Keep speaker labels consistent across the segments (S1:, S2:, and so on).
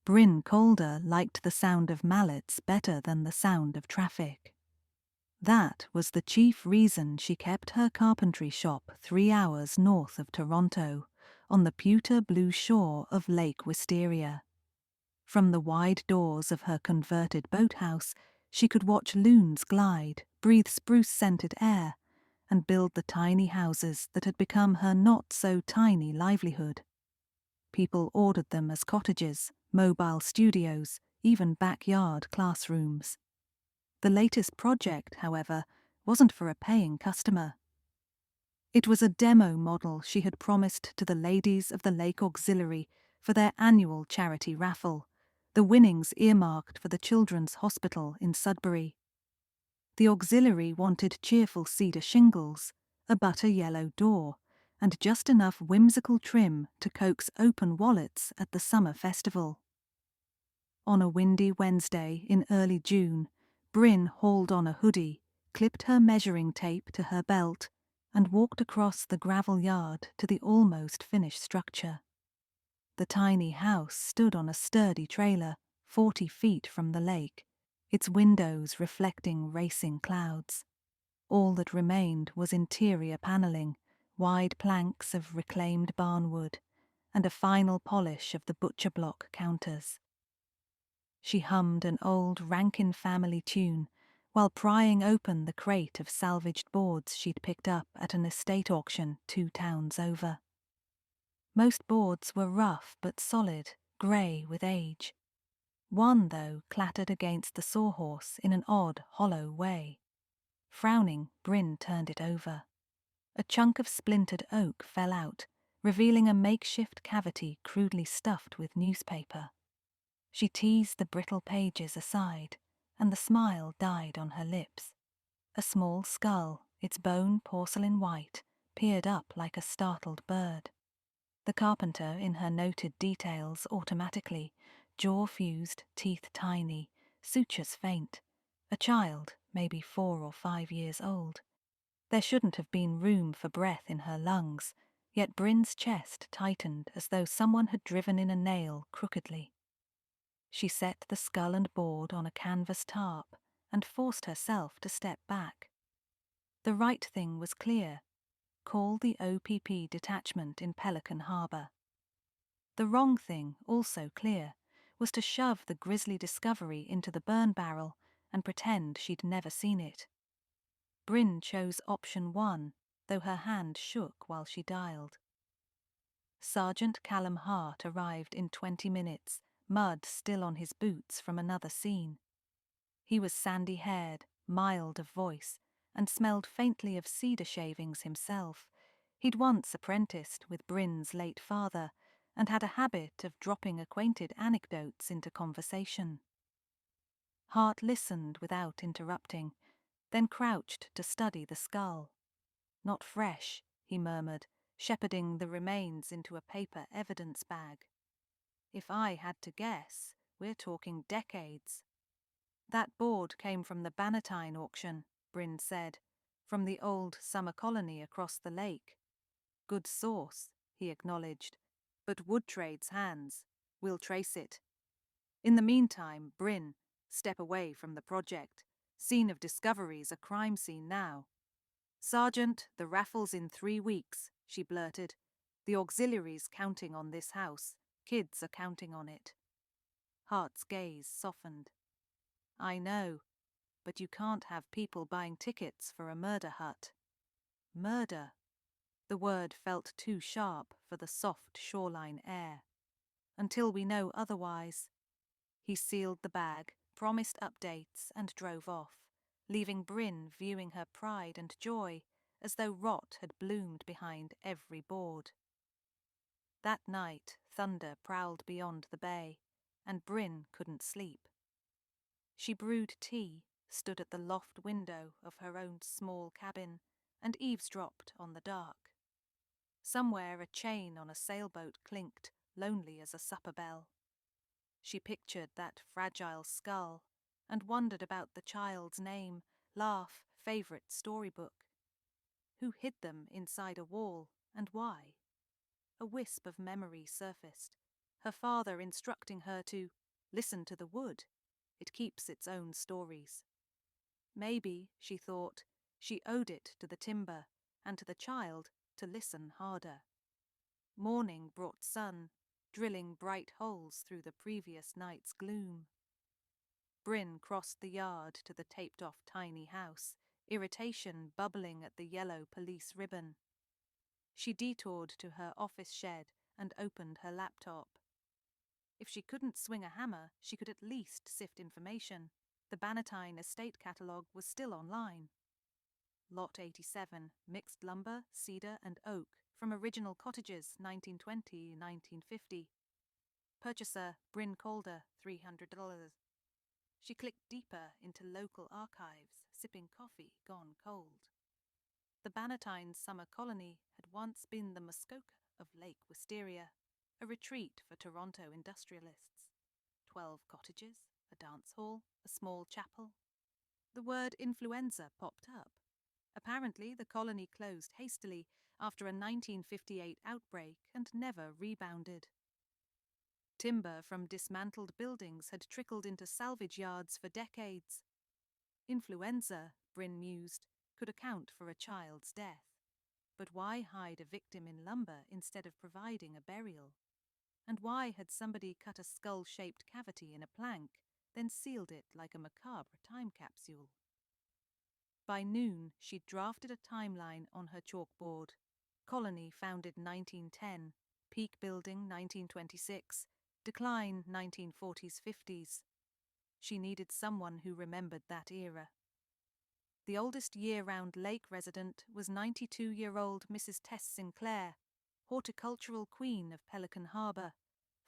S1: Bryn Calder liked the sound of mallets better than the sound of traffic. That was the chief reason she kept her carpentry shop 3 hours north of Toronto, on the pewter blue shore of Lake Wisteria. From the wide doors of her converted boathouse, she could watch loons glide, breathe spruce-scented air, and build the tiny houses that had become her not-so-tiny livelihood. People ordered them as cottages, mobile studios, even backyard classrooms. The latest project, however, wasn't for a paying customer. It was a demo model she had promised to the ladies of the Lake Auxiliary for their annual charity raffle, the winnings earmarked for the Children's Hospital in Sudbury. The auxiliary wanted cheerful cedar shingles, a butter yellow door, and just enough whimsical trim to coax open wallets at the summer festival. On a windy Wednesday in early June, Bryn hauled on a hoodie, clipped her measuring tape to her belt, and walked across the gravel yard to the almost finished structure. The tiny house stood on a sturdy trailer, 40 feet from the lake, its windows reflecting racing clouds. All that remained was interior paneling, wide planks of reclaimed barnwood, and a final polish of the butcher block counters. She hummed an old Rankin family tune while prying open the crate of salvaged boards she'd picked up at an estate auction 2 towns over. Most boards were rough but solid, grey with age. One, though, clattered against the sawhorse in an odd, hollow way. Frowning, Bryn turned it over. A chunk of splintered oak fell out, revealing a makeshift cavity crudely stuffed with newspaper. She teased the brittle pages aside, and the smile died on her lips. A small skull, its bone porcelain white, peered up like a startled bird. The carpenter in her noted details automatically, jaw fused, teeth tiny, sutures faint. A child, maybe 4 or 5 years old. There shouldn't have been room for breath in her lungs, yet Bryn's chest tightened as though someone had driven in a nail crookedly. She set the skull and board on a canvas tarp and forced herself to step back. The right thing was clear. Call the OPP detachment in Pelican Harbour. The wrong thing, also clear, was to shove the grisly discovery into the burn barrel and pretend she'd never seen it. Bryn chose option 1, though her hand shook while she dialed. Sergeant Callum Hart arrived in 20 minutes, mud still on his boots from another scene. He was sandy-haired, mild of voice, and smelled faintly of cedar shavings himself. He'd once apprenticed with Bryn's late father, and had a habit of dropping acquainted anecdotes into conversation. Hart listened without interrupting, then crouched to study the skull. "Not fresh," he murmured, shepherding the remains into a paper evidence bag. "If I had to guess, we're talking decades." "That board came from the Bannatyne auction," Bryn said, "from the old summer colony across the lake." "Good source," he acknowledged, "but Woodtrade's hands. We'll trace it. In the meantime, Bryn, step away from the project. Scene of discovery's a crime scene now." "Sergeant, the raffle's in 3 weeks," she blurted. "The auxiliary's counting on this house. Kids are counting on it." Hart's gaze softened. "I know, but you can't have people buying tickets for a murder hut." Murder. The word felt too sharp for the soft shoreline air. "Until we know otherwise." He sealed the bag, promised updates, and drove off, leaving Bryn viewing her pride and joy as though rot had bloomed behind every board. That night, thunder prowled beyond the bay, and Bryn couldn't sleep. She brewed tea, stood at the loft window of her own small cabin, and eavesdropped on the dark. Somewhere a chain on a sailboat clinked, lonely as a supper bell. She pictured that fragile skull and wondered about the child's name, laugh, favourite storybook. Who hid them inside a wall, and why? A wisp of memory surfaced. her father instructing her to listen to the wood. It keeps its own stories. Maybe, she thought, she owed it to the timber and to the child to listen harder. Morning brought sun, drilling bright holes through the previous night's gloom. Bryn crossed the yard to the taped-off tiny house, irritation bubbling at the yellow police ribbon. She detoured to her office shed and opened her laptop. If she couldn't swing a hammer, she could at least sift information. The Bannatyne estate catalogue was still online. Lot 87, mixed lumber, cedar and oak, from original cottages 1920-1950. Purchaser Bryn Calder, $300. She clicked deeper into local archives, sipping coffee gone cold. The Bannatyne's summer colony had once been the Muskoka of Lake Wisteria, a retreat for Toronto industrialists. 12 cottages, a dance hall, a small chapel. The word influenza popped up. Apparently, the colony closed hastily after a 1958 outbreak and never rebounded. Timber from dismantled buildings had trickled into salvage yards for decades. Influenza, Bryn mused, could account for a child's death. But why hide a victim in lumber instead of providing a burial? And why had somebody cut a skull-shaped cavity in a plank, then sealed it like a macabre time capsule? By noon, she'd drafted a timeline on her chalkboard. Colony founded 1910, peak building 1926, decline 1940s-50s. She needed someone who remembered that era. The oldest year-round lake resident was 92-year-old Mrs. Tess Sinclair, horticultural queen of Pelican Harbour,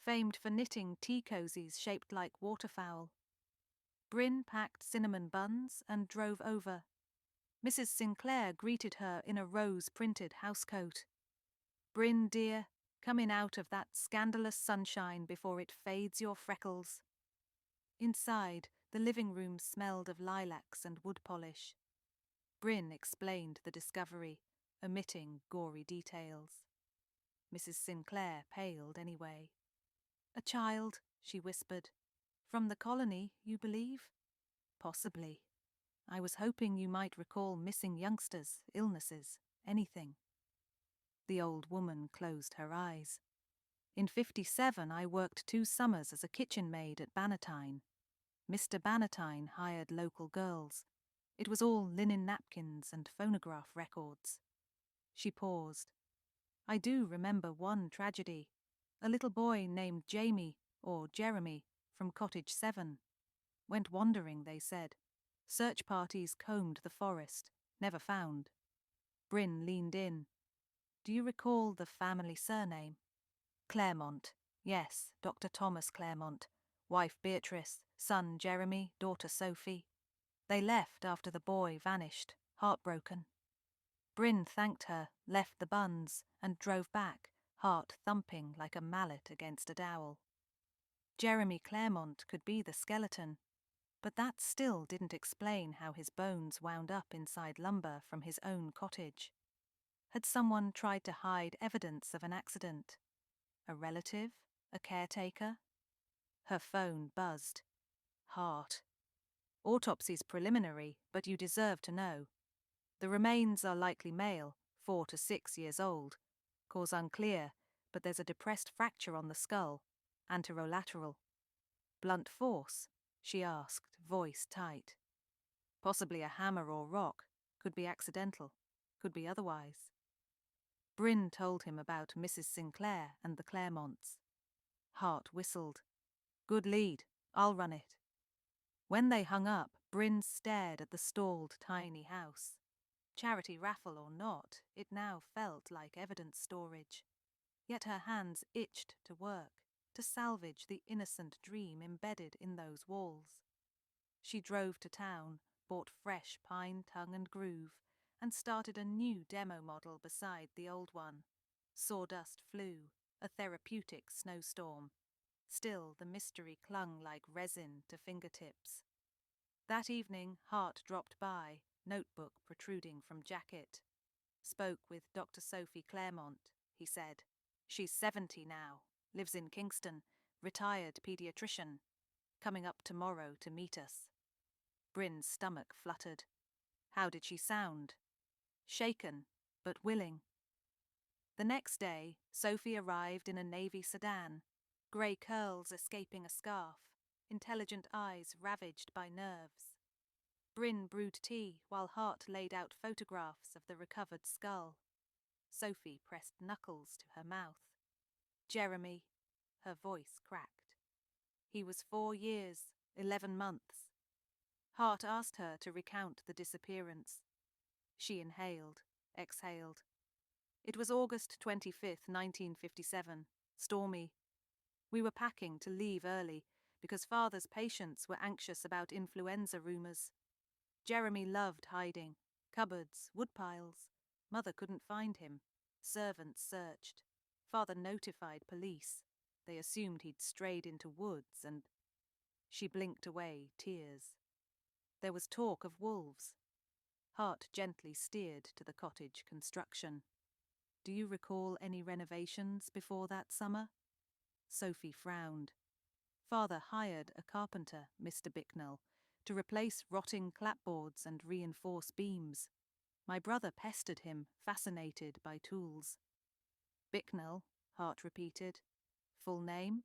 S1: famed for knitting tea cozies shaped like waterfowl. Bryn packed cinnamon buns and drove over. Mrs. Sinclair greeted her in a rose-printed housecoat. "Bryn, dear, coming out of that scandalous sunshine before it fades your freckles." Inside, the living room smelled of lilacs and wood polish. Bryn explained the discovery, omitting gory details. Mrs. Sinclair paled anyway. "A child," she whispered. "From the colony, you believe?" "Possibly. I was hoping you might recall missing youngsters, illnesses, anything." The old woman closed her eyes. "In 57, I worked 2 summers as a kitchen maid at Bannatyne. Mr. Bannatyne hired local girls. It was all linen napkins and phonograph records." She paused. "I do remember one tragedy. A little boy named Jamie, or Jeremy, from Cottage 7. Went wandering, they said. Search parties combed the forest, never found." Bryn leaned in. "Do you recall the family surname?" "Claremont. Yes, Dr. Thomas Claremont. Wife Beatrice, son Jeremy, daughter Sophie. They left after the boy vanished, heartbroken." Bryn thanked her, left the buns, and drove back, heart thumping like a mallet against a dowel. Jeremy Claremont could be the skeleton, but that still didn't explain how his bones wound up inside lumber from his own cottage. Had someone tried to hide evidence of an accident? A relative? A caretaker? Her phone buzzed. Heart. "Autopsy's preliminary, but you deserve to know. The remains are likely male, 4 to 6 years old. Cause unclear, but there's a depressed fracture on the skull, anterolateral." "Blunt force?" she asked, voice tight. "Possibly a hammer or rock. Could be accidental. Could be otherwise." Bryn told him about Mrs. Sinclair and the Claremonts. Hart whistled. "Good lead. I'll run it." When they hung up, Bryn stared at the stalled tiny house. Charity raffle or not, it now felt like evidence storage. Yet her hands itched to work, to salvage the innocent dream embedded in those walls. She drove to town, bought fresh pine tongue and groove, and started a new demo model beside the old one. Sawdust flew, a therapeutic snowstorm. Still, the mystery clung like resin to fingertips. That evening, Hart dropped by, notebook protruding from jacket. "Spoke with Dr. Sophie Claremont," he said. "She's 70 now. lives in Kingston, retired pediatrician, coming up tomorrow to meet us. Bryn's stomach fluttered. How did she sound? Shaken, but willing. The next day, Sophie arrived in a navy sedan, grey curls escaping a scarf, intelligent eyes ravaged by nerves. Bryn brewed tea while Hart laid out photographs of the recovered skull. Sophie pressed knuckles to her mouth. Jeremy, her voice cracked. He was 4 years, 11 months. Hart asked her to recount the disappearance. She inhaled, exhaled. It was August 25th, 1957, stormy. We were packing to leave early because Father's patients were anxious about influenza rumours. Jeremy loved hiding. Cupboards, woodpiles. Mother couldn't find him. Servants searched. Father notified police. They assumed he'd strayed into woods and... She blinked away, tears. There was talk of wolves. Hart gently steered to the cottage construction. Do you recall any renovations before that summer? Sophie frowned. Father hired a carpenter, Mr. Bicknell, to replace rotting clapboards and reinforce beams. My brother pestered him, fascinated by tools. Bicknell, Hart repeated. Full name?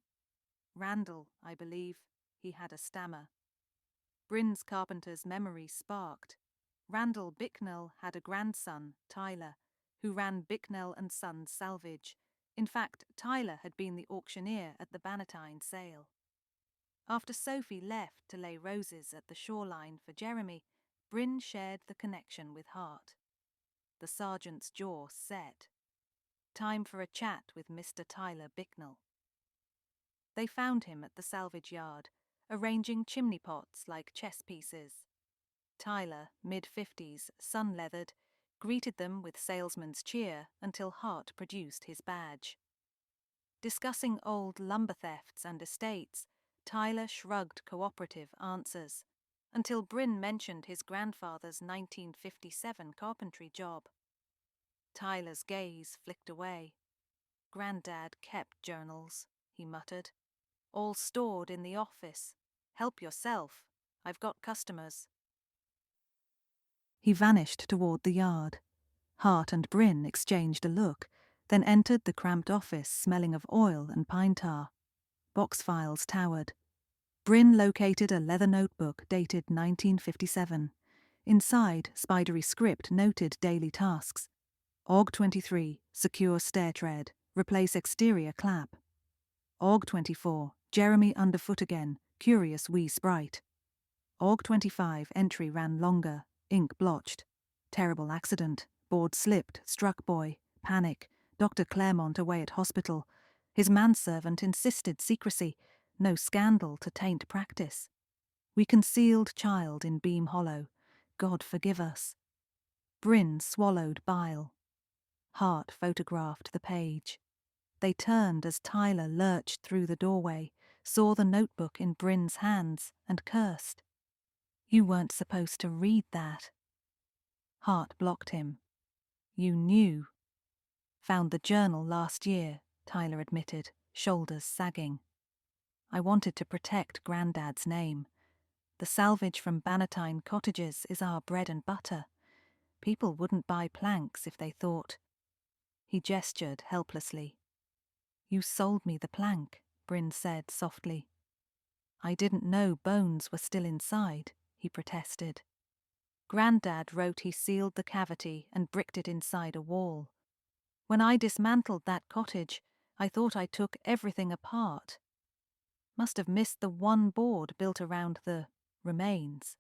S1: Randall, I believe. He had a stammer. Bryn's carpenter's memory sparked. Randall Bicknell had a grandson, Tyler, who ran Bicknell and Sons Salvage. In fact, Tyler had been the auctioneer at the Bannatyne sale. After Sophie left to lay roses at the shoreline for Jeremy, Bryn shared the connection with Hart. The sergeant's jaw set. Time for a chat with Mr. Tyler Bicknell. They found him at the salvage yard, arranging chimney pots like chess pieces. Tyler, mid-50s, sun-leathered, greeted them with salesman's cheer until Hart produced his badge. Discussing old lumber thefts and estates, Tyler shrugged cooperative answers, until Bryn mentioned his grandfather's 1957 carpentry job. Tyler's gaze flicked away. Grandad kept journals, he muttered. All stored in the office. Help yourself. I've got customers. He vanished toward the yard. Hart and Bryn exchanged a look, then entered the cramped office smelling of oil and pine tar. Box files towered. Bryn located a leather notebook dated 1957. Inside, spidery script noted daily tasks. Og 23, secure stair tread, replace exterior clap. Og 24, Jeremy underfoot again, curious wee sprite. Og 25, entry ran longer, ink blotched. Terrible accident, board slipped, struck boy, panic, Dr. Claremont away at hospital. His manservant insisted secrecy, no scandal to taint practice. We concealed child in Beam Hollow. God forgive us. Bryn swallowed bile. Hart photographed the page. They turned as Tyler lurched through the doorway, saw the notebook in Bryn's hands, and cursed. You weren't supposed to read that. Hart blocked him. You knew. Found the journal last year, Tyler admitted, shoulders sagging. I wanted to protect Grandad's name. The salvage from Bannatyne cottages is our bread and butter. People wouldn't buy planks if they thought. He gestured helplessly. You sold me the plank, Bryn said softly. I didn't know bones were still inside, he protested. Grandad wrote he sealed the cavity and bricked it inside a wall. When I dismantled that cottage, I thought I took everything apart. Must have missed the one board built around the remains.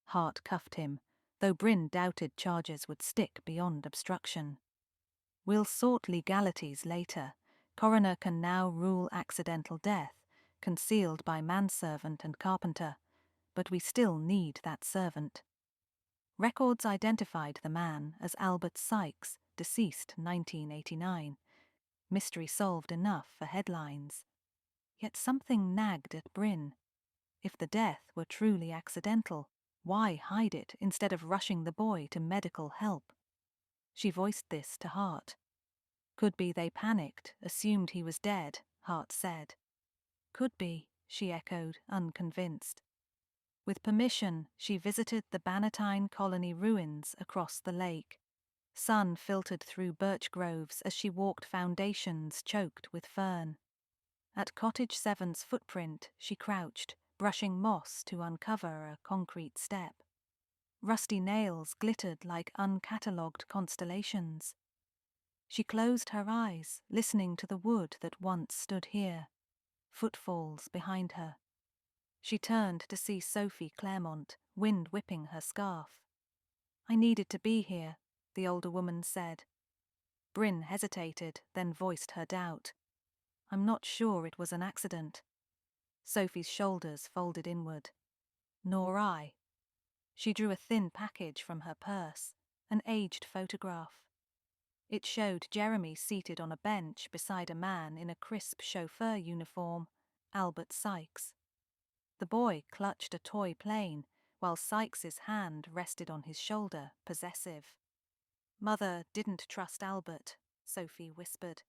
S1: Hart cuffed him, though Bryn doubted charges would stick beyond obstruction. We'll sort legalities later. Coroner can now rule accidental death, concealed by manservant and carpenter, but we still need that servant. Records identified the man as Albert Sykes, deceased 1989. Mystery solved enough for headlines. Yet something nagged at Bryn. If the death were truly accidental, why hide it instead of rushing the boy to medical help? She voiced this to Hart. Could be they panicked, assumed he was dead, Hart said. Could be, she echoed, unconvinced. With permission, she visited the Bannatyne colony ruins across the lake. Sun filtered through birch groves as she walked foundations choked with fern. At Cottage 7's footprint, she crouched, brushing moss to uncover a concrete step. Rusty nails glittered like uncatalogued constellations. She closed her eyes, listening to the wood that once stood here. Footfalls behind her. She turned to see Sophie Claremont, wind whipping her scarf. "I needed to be here," the older woman said. Bryn hesitated, then voiced her doubt. "I'm not sure it was an accident." Sophie's shoulders folded inward. "Nor I." She drew a thin package from her purse, an aged photograph. It showed Jeremy seated on a bench beside a man in a crisp chauffeur uniform, Albert Sykes. The boy clutched a toy plane, while Sykes's hand rested on his shoulder, possessive. "Mother didn't trust Albert," Sophie whispered.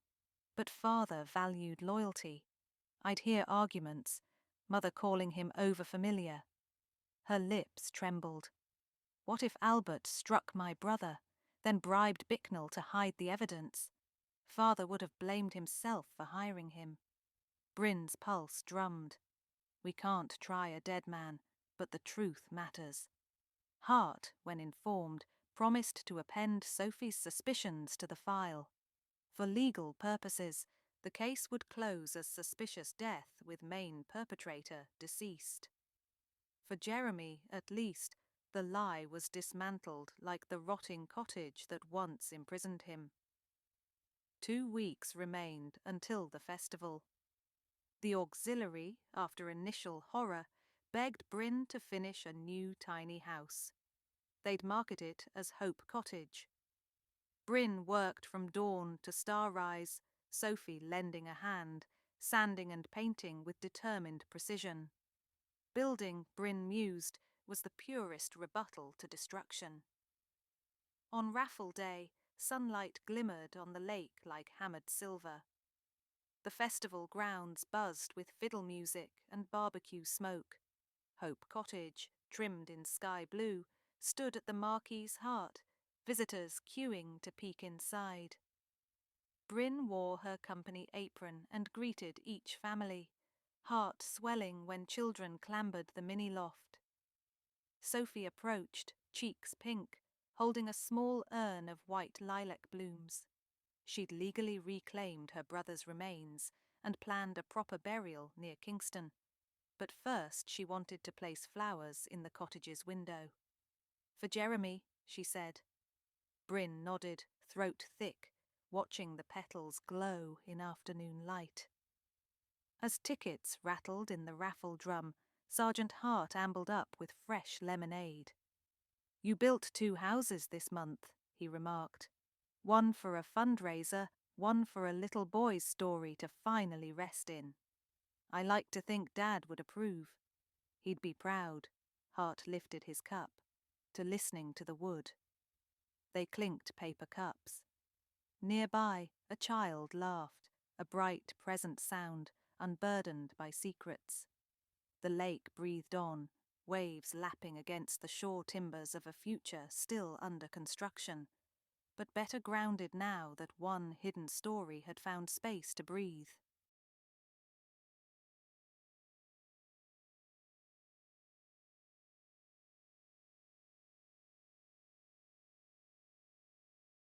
S1: "But father valued loyalty. I'd hear arguments, mother calling him overfamiliar." Her lips trembled. What if Albert struck my brother, then bribed Bicknell to hide the evidence? Father would have blamed himself for hiring him. Bryn's pulse drummed. We can't try a dead man, but the truth matters. Hart, when informed, promised to append Sophie's suspicions to the file. For legal purposes, the case would close as suspicious death with main perpetrator deceased. For Jeremy, at least, the lie was dismantled like the rotting cottage that once imprisoned him. 2 weeks remained until the festival. The auxiliary, after initial horror, begged Bryn to finish a new tiny house. They'd market it as Hope Cottage. Bryn worked from dawn to starrise, Sophie lending a hand, sanding and painting with determined precision. Building, Bryn mused, was the purest rebuttal to destruction. On raffle day, sunlight glimmered on the lake like hammered silver. The festival grounds buzzed with fiddle music and barbecue smoke. Hope Cottage, trimmed in sky blue, stood at the marquee's heart, visitors queuing to peek inside. Bryn wore her company apron and greeted each family, heart swelling when children clambered the mini loft. Sophie approached, cheeks pink, holding a small urn of white lilac blooms. She'd legally reclaimed her brother's remains and planned a proper burial near Kingston. But first she wanted to place flowers in the cottage's window. "For Jeremy," she said. Bryn nodded, throat thick, watching the petals glow in afternoon light. As tickets rattled in the raffle drum, Sergeant Hart ambled up with fresh lemonade. "You built 2 houses this month," he remarked. "One for a fundraiser, one for a little boy's story to finally rest in. I like to think Dad would approve. He'd be proud," Hart lifted his cup, "to listening to the wood." They clinked paper cups. Nearby, a child laughed, a bright, present sound, unburdened by secrets. The lake breathed on, waves lapping against the shore timbers of a future still under construction, but better grounded now that one hidden story had found space to breathe.